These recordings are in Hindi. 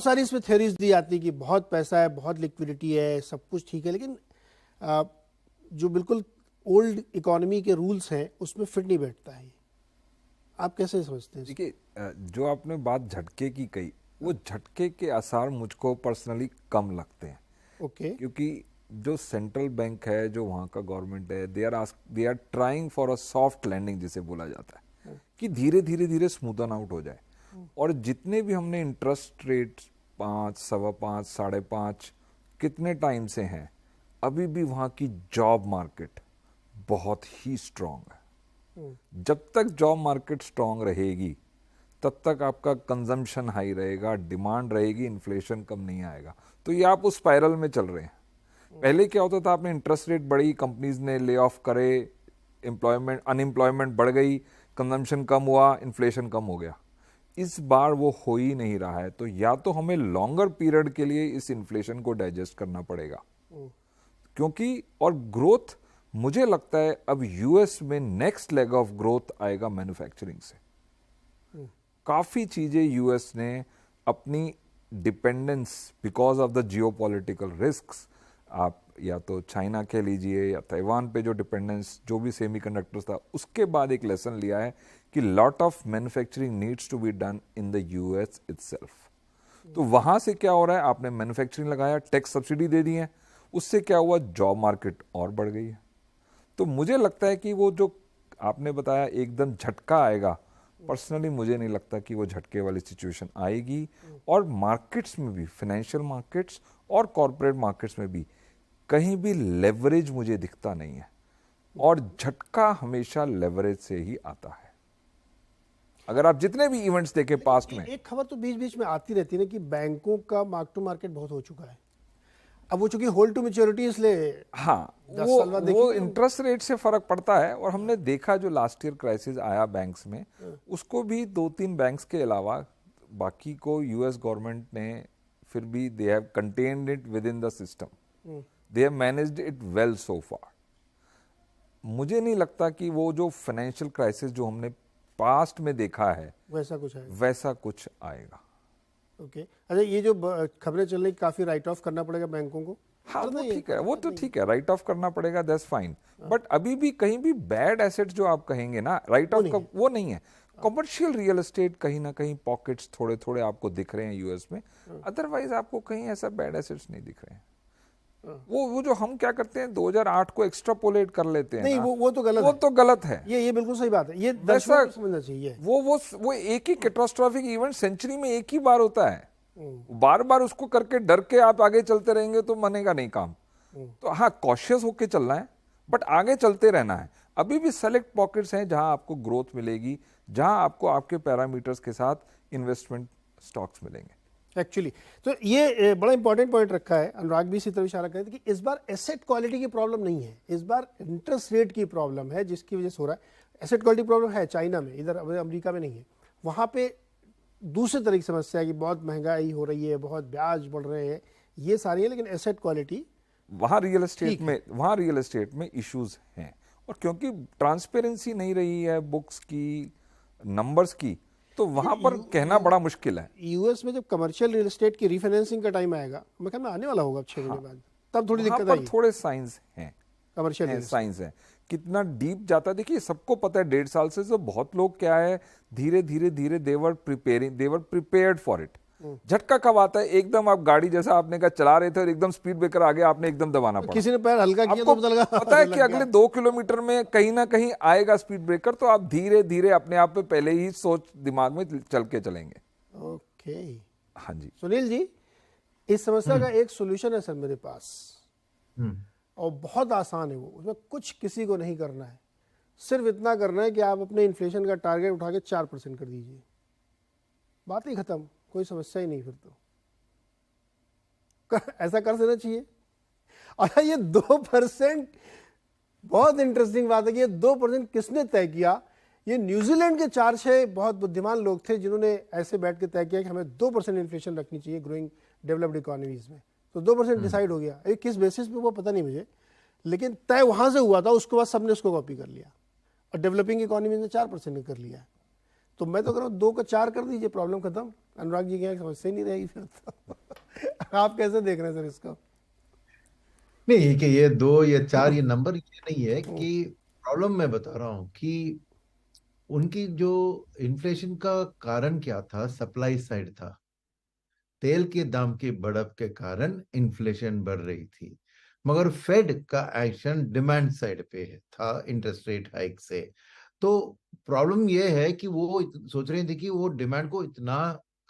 सारी इसमें थ्योरीज दी जाती है कि बहुत पैसा है, बहुत लिक्विडिटी है, सब कुछ ठीक है, लेकिन जो बिल्कुल ओल्ड इकोनॉमी के रूल्स हैं उसमें फिट नहीं बैठता है। आप कैसे समझते हैं? देखिए, जो आपने बात झटके की कही, वो झटके के आसार मुझको पर्सनली कम लगते हैं। ओके। क्योंकि जो सेंट्रल बैंक है, जो वहाँ का गवर्नमेंट है, they are trying for a soft landing जिसे बोला जाता है, कि धीरे धीरे धीरे स्मूथन आउट हो जाए। और जितने भी हमने इंटरेस्ट रेट 5, 5.25, 5.5 कितने टाइम से हैं, अभी भी वहाँ की जॉब मार्केट बहुत ही स्ट्रांग है। जब तक जॉब मार्केट स्ट्रांग रहेगी तब तक आपका कंजम्पशन हाई रहेगा, डिमांड रहेगी, इन्फ्लेशन कम नहीं आएगा। तो ये आप उस स्पाइरल में चल रहे हैं। पहले क्या होता था, आपने इंटरेस्ट रेट बढ़ी, कंपनीज ने ले ऑफ करे, अनएम्प्लॉयमेंट बढ़ गई, कंजम्पशन कम हुआ, इन्फ्लेशन कम हो गया। इस बार वो हो ही नहीं रहा है। तो या तो हमें लॉन्गर पीरियड के लिए इस इन्फ्लेशन को डाइजेस्ट करना पड़ेगा, क्योंकि और ग्रोथ, मुझे लगता है अब यूएस में नेक्स्ट लेग ऑफ ग्रोथ आएगा मैन्युफैक्चरिंग से। काफी चीजें यूएस ने अपनी dependence because of the geopolitical risks, आप या तो चाइना के लीजिए या ताइवान पे जो डिपेंडेंस, जो भी सेमीकंडक्टर्स था, उसके बाद एक लेसन लिया है कि lot of manufacturing needs to be done in the US itself. तो वहां से क्या हो रहा है, आपने मैन्युफैक्चरिंग लगाया, टैक्स सब्सिडी दे दी है, उससे क्या हुआ, जॉब मार्केट और बढ़ गई है। तो मुझे लगता है कि वो जो आपने बताया एकदम झटका आएगा, पर्सनली मुझे नहीं लगता कि वो झटके वाली सिचुएशन आएगी। और मार्केट्स में भी, फाइनेंशियल मार्केट्स और कॉर्पोरेट मार्केट्स में भी कहीं भी लेवरेज मुझे दिखता नहीं है। और झटका हमेशा लेवरेज से ही आता है। अगर आप जितने भी इवेंट्स देखें पास्ट में, एक खबर तो बीच बीच में आती रहती है ना कि बैंकों का मार्क टू मार्केट बहुत हो चुका है। अब वो चूंकि होल्ड टू मैच्योरिटी, इसलिए हाँ, वो इंटरेस्ट रेट से फर्क पड़ता है। और हमने देखा जो लास्ट ईयर क्राइसिस आया बैंक्स में, उसको भी 2-3 बैंक्स के अलावा बाकी को यूएस गवर्नमेंट ने फिर भी they have contained it within the system, they have managed it well so far. मुझे नहीं लगता कि वो जो फाइनेंशियल क्राइसिस जो हमने पास्ट में देखा है वैसा कुछ आएगा। ओके। अच्छा, ये जो खबरें चल रही, काफी राइट ऑफ करना पड़ेगा बैंकों को। हाँ, वो ठीक है, वो तो ठीक है, राइट ऑफ करना पड़ेगा, दैट्स फाइन। बट अभी भी कहीं भी बैड एसेट जो आप कहेंगे ना, राइट ऑफ का वो नहीं है। कमर्शियल रियल एस्टेट कहीं ना कहीं पॉकेट्स थोड़े थोड़े आपको दिख रहे हैं यूएस में, अदरवाइज आपको कहीं ऐसा बैड एसेट्स नहीं दिख रहे हैं। वो जो हम क्या करते हैं 2008 को एक्स्ट्रापोलेट कर लेते हैं, नहीं, वो तो गलत, वो तो गलत है। ये बिल्कुल सही बात है, ये दर्शकों को समझना चाहिए। वो एक ही कैटास्ट्रोफिक इवेंट सेंचुरी में एक ही बार होता है। बार बार उसको करके डर के आप आगे चलते रहेंगे तो बनेगा नहीं काम। तो हाँ, कॉशियस होके चलना है, बट आगे चलते रहना है। अभी भी सेलेक्ट पॉकेट्स हैं जहां आपको ग्रोथ मिलेगी, जहां आपको आपके पैरामीटर्स के साथ इन्वेस्टमेंट स्टॉक्स मिलेंगे। एक्चुअली तो ये बड़ा इंपॉर्टेंट पॉइंट रखा है, अनुराग भी इसी तरफ इशारा कर रहे थे कि इस बार एसेट क्वालिटी की प्रॉब्लम नहीं है, इस बार इंटरेस्ट रेट की प्रॉब्लम है, जिसकी वजह से हो रहा है। एसेट क्वालिटी प्रॉब्लम है चाइना में, इधर अमेरिका में नहीं है। वहाँ पे दूसरे तरह की समस्या है कि बहुत महंगाई हो रही है, बहुत ब्याज बढ़ रहे हैं, ये सारी है, लेकिन एसेट क्वालिटी वहाँ रियल एस्टेट में इश्यूज हैं। और क्योंकि ट्रांसपेरेंसी नहीं रही है बुक्स की, नंबर्स की, तो वहां पर कहना बड़ा मुश्किल है। यूएस में जब कमर्शियल रियल एस्टेट की रीफाइनेंसिंग का टाइम आएगा, मैं कहता आने वाला होगा 6 महीने बाद, तब थोड़ी दिक्कत आएगी। थोड़े साइंस हैं, कमर्शियल साइंस है, कितना डीप जाता है। देखिए, सबको पता है 1.5 साल से तो बहुत लोग क्या है, धीरे धीरे देवर प्रिपेयर्ड फॉर इट। झटका कब आता है, एकदम आप गाड़ी जैसा आपने कहा चला रहे थे और एकदम स्पीड ब्रेकर आ गया, आपने एकदम दबाना पड़ा, किसी ने पैर हल्का किया तो पता है कि अगले 2 किलोमीटर में कहीं ना कहीं आएगा स्पीड ब्रेकर, तो आप धीरे धीरे अपने आप पे पहले ही सोच दिमाग में चल के चलेंगे। ओके, हाँ जी सुनील जी, इस समस्या का एक सोल्यूशन है सर मेरे पास, और बहुत आसान है वो। उसमें कुछ किसी को नहीं करना है, सिर्फ इतना करना है कि आप अपने इन्फ्लेशन का टारगेट उठा के 4% कर दीजिए, बात ही खत्म, कोई समस्या ही नहीं फिर तो। ऐसा कर देना चाहिए। और ये 2%, बहुत इंटरेस्टिंग बात है कि ये 2% किसने तय किया। ये न्यूजीलैंड के 4-6 बहुत बुद्धिमान लोग थे जिन्होंने ऐसे बैठ के तय किया कि हमें 2% इन्फ्लेशन रखनी चाहिए ग्रोइंग डेवलप्ड इकोनॉमीज में। तो 2% डिसाइड हो गया। ये किस बेसिस पे वो पता नहीं मुझे, लेकिन तय वहां से हुआ था, उसके बाद सबने उसको कॉपी कर लिया और डेवलपिंग इकोनॉमी ने 4% कर लिया। तो मैं तो कह रहा हूँ 2 का 4 कर दीजिए, प्रॉब्लम खत्म। अनुराग जी क्या समझ से नहीं रहेगी फिर तो आप कैसे देख रहे हैं सर इसको? नहीं कि ये 2 या 4 ये नंबर ये नहीं है कि प्रॉब्लम मैं बता रहा हूँ कि उनकी जो इन्फ्लेशन का कारण क्या था, सप्लाई साइड था। तेल के दाम की बढ़त के कारण इन्फ्लेशन बढ़ रही थी, मगर फेड का एक्शन डिमांड साइड पे था इंटरेस्ट रेट हाइक से। तो प्रॉब्लम यह है कि वो सोच रहे थे कि वो डिमांड को इतना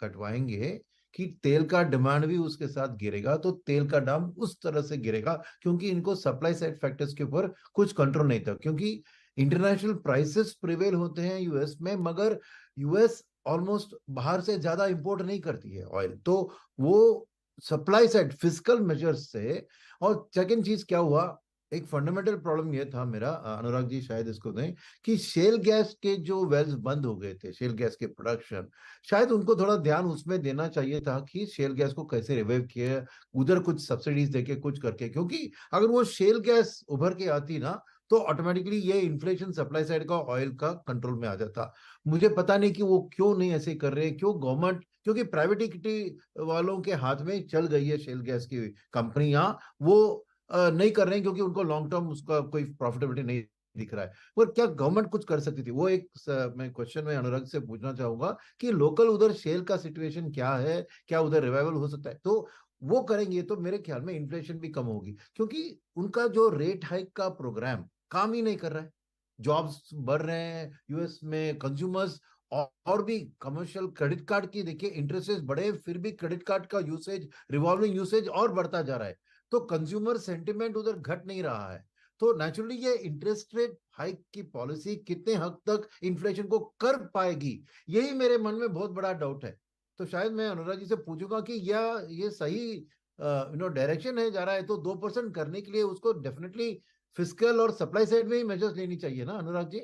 कटवाएंगे कि तेल का डिमांड भी उसके साथ गिरेगा, तो तेल का दाम उस तरह से गिरेगा, क्योंकि इनको सप्लाई साइड फैक्टर्स के ऊपर कुछ कंट्रोल नहीं था। क्योंकि इंटरनेशनल प्राइसेस प्रिवेल होते हैं यूएस में, मगर यूएस ऑलमोस्ट बाहर से ज्यादा इंपोर्ट नहीं करती है ऑयल, तो वो सप्लाई साइड फिजिकल मेजर्स से। और सेकंड चीज क्या हुआ, एक फंडामेंटल प्रॉब्लम ये था मेरा, अनुराग जी शायद इसको दें, कि शेल गैस के जो वेल्स बंद हो गए थे, शेल गैस के प्रोडक्शन, शायद उनको थोड़ा ध्यान उसमें देना चाहिए था कि शेल गैस को कैसे रिवाइव किया, उधर कुछ सब्सिडीज देके कुछ करके, क्योंकि अगर वो शेल गैस उभर के आती ना तो ऑटोमेटिकली ये इन्फ्लेशन सप्लाई साइड का ऑयल का कंट्रोल में आ जाता। मुझे पता नहीं कि वो क्यों नहीं ऐसे कर रहे, क्यों गवर्नमेंट, क्योंकि प्राइवेट इक्विटी वालों के हाथ में चल गई है शेल गैस की कंपनियां, वो नहीं कर रहे हैं क्योंकि उनको लॉन्ग टर्म उसका कोई प्रॉफिटेबिलिटी नहीं दिख रहा है। पर क्या गवर्नमेंट कुछ कर सकती थी, वो एक मैं क्वेश्चन में अनुराग से पूछना चाहूंगा कि लोकल उधर शेल का सिचुएशन क्या है, क्या उधर रिवाइवल हो सकता है? तो वो करेंगे तो मेरे ख्याल में इन्फ्लेशन भी कम होगी, क्योंकि उनका जो रेट हाइक का प्रोग्राम काम ही नहीं कर रहा है। जॉब्स बढ़ रहे हैं यूएस में, कंज्यूमर्स और भी कमर्शियल क्रेडिट कार्ड की देखिए इंटरेस्ट बढ़े, फिर भी क्रेडिट कार्ड का यूसेज, रिवॉल्विंग यूसेज और बढ़ता जा रहा है, तो कंज्यूमर सेंटिमेंट उधर घट नहीं रहा है। तो नेचुरली ये इंटरेस्ट रेट हाइक की पॉलिसी कितने हद तक इन्फ्लेशन को कर पाएगी, यही मेरे मन में बहुत बड़ा डाउट है। तो शायद मैं अनुराग जी से पूछूंगा कि ये सही डायरेक्शन है जा रहा है, तो 2% करने के लिए उसको डेफिनेटली फिस्कल और सप्लाई साइड में ही मेजर्स लेनी चाहिए ना अनुराग जी?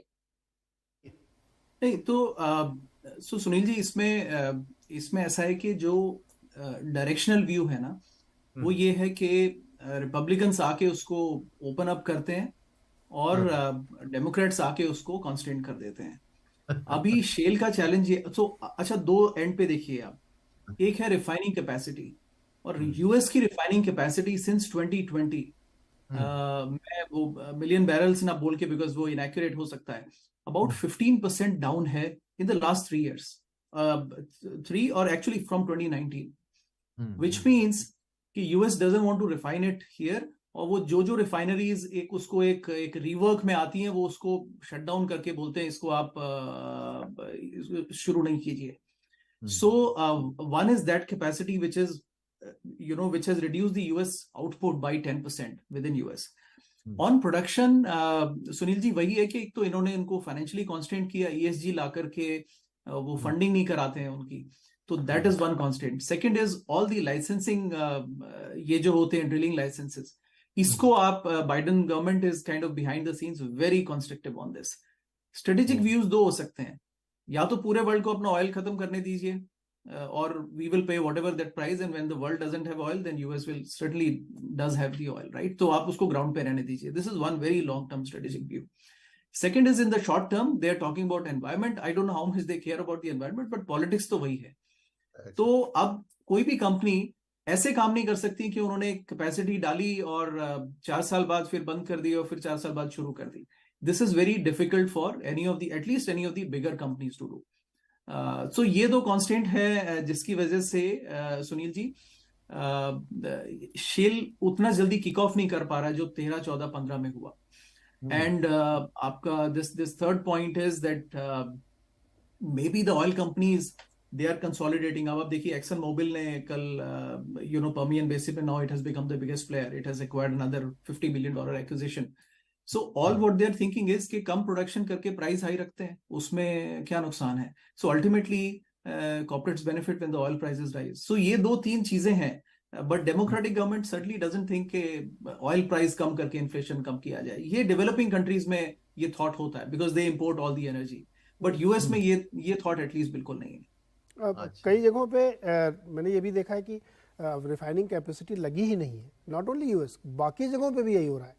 नहीं तो सुनील जी, इसमें ऐसा है कि जो डायरेक्शनल व्यू है ना, वो ये है कि रिपब्लिकन्स आके उसको ओपन अप करते हैं और डेमोक्रेट्स आके उसको कॉन्स्टेंट कर देते हैं। अभी शेल का चैलेंज ये, तो अच्छा, 2 एंड पे देखिए आप। एक है रिफाइनिंग कैपेसिटी, और यूएस की रिफाइनिंग कैपेसिटी सिंस 2020, मैं वो मिलियन बैरल्स ना बोल के, बिकॉज वो इनएक्यूरेट हो सकता है, अबाउट 15% डाउन है इन द लास्ट 3 years, 3 और एक्चुअली फ्रॉम 2019, विच मीन्स कि US doesn't want to refine it here, और वो जो रिफाइनरीज उसको एक रिवर्क में आती हैं, वो उसको शट डाउन करके बोलते हैं इसको आप शुरू नहीं कीजिए। So one is that capacity which is which has reduced the US output by 10% within US. On production, Sunil ji, वही है कि एक तो इन्होंने इनको फाइनेंशियली कांस्टेंट किया, ESG ला करके वो फंडिंग नहीं कराते हैं उनकी, तो that is one constant. Second is all the licensing, ये जो होते हैं ड्रिलिंग लाइसेंसेस, इसको आप Biden government is kind of behind the scenes very constructive on this. Strategic views 2 हो सकते हैं, या तो पूरे वर्ल्ड को अपना ऑयल खत्म करने दीजिए, और we will pay whatever that price, and when the world doesn't have oil then US will certainly does have the oil, right? तो आप उसको ग्राउंड पे रहने दीजिए। This is one very long term strategic view. Second is in the short term, they are talking about environment. I don't know how much they care about the environment, but politics तो वही है। तो अब कोई भी कंपनी ऐसे काम नहीं कर सकती कि उन्होंने कैपेसिटी डाली और 4 साल बाद फिर बंद कर दी और फिर 4 साल बाद शुरू कर दी। This is very difficult for at least any of the bigger companies to do. So ये 2 कांस्टेंट है जिसकी वजह से सुनील जी शेल उतना जल्दी किक ऑफ नहीं कर पा रहा जो 13, 14, 15 में हुआ। एंड आपका this third point is that may be the oil companies they are consolidating. अब आप देखिए एक्सन मोबिल ने कल परमियन बेसिस पे, now it has become the biggest player, it has acquired another $50 billion acquisition. So all what they are thinking is कि कम प्रोडक्शन करके प्राइस हाई रखते हैं, उसमें क्या नुकसान है? So ultimately corporates benefit when the oil prices rise. सो ये 2-3 चीजें हैं, but democratic government certainly doesn't think कि ऑयल प्राइस कम करके इन्फ्लेशन कम किया जाए। ये डेवलपिंग कंट्रीज में ये थॉट होता है, because they import all the energy, but US में ये थॉट एटलीस्ट बिल्कुल नहीं है। कई जगहों पे मैंने ये भी देखा है कि रिफाइनिंग कैपेसिटी लगी ही नहीं है, नॉट ओनली यूएस, बाकी जगहों पे भी यही हो रहा है,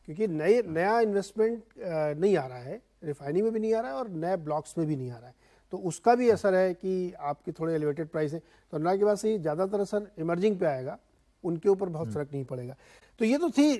क्योंकि नया इन्वेस्टमेंट नहीं आ रहा है, रिफाइनिंग में भी नहीं आ रहा है और नए ब्लॉक्स में भी नहीं आ रहा है। तो उसका भी असर है कि आपके थोड़े एलिवेटेड प्राइस है। तो अनुराग की बात सही, ज़्यादातर असर इमर्जिंग पे आएगा, उनके ऊपर बहुत फर्क नहीं पड़ेगा। तो ये तो थी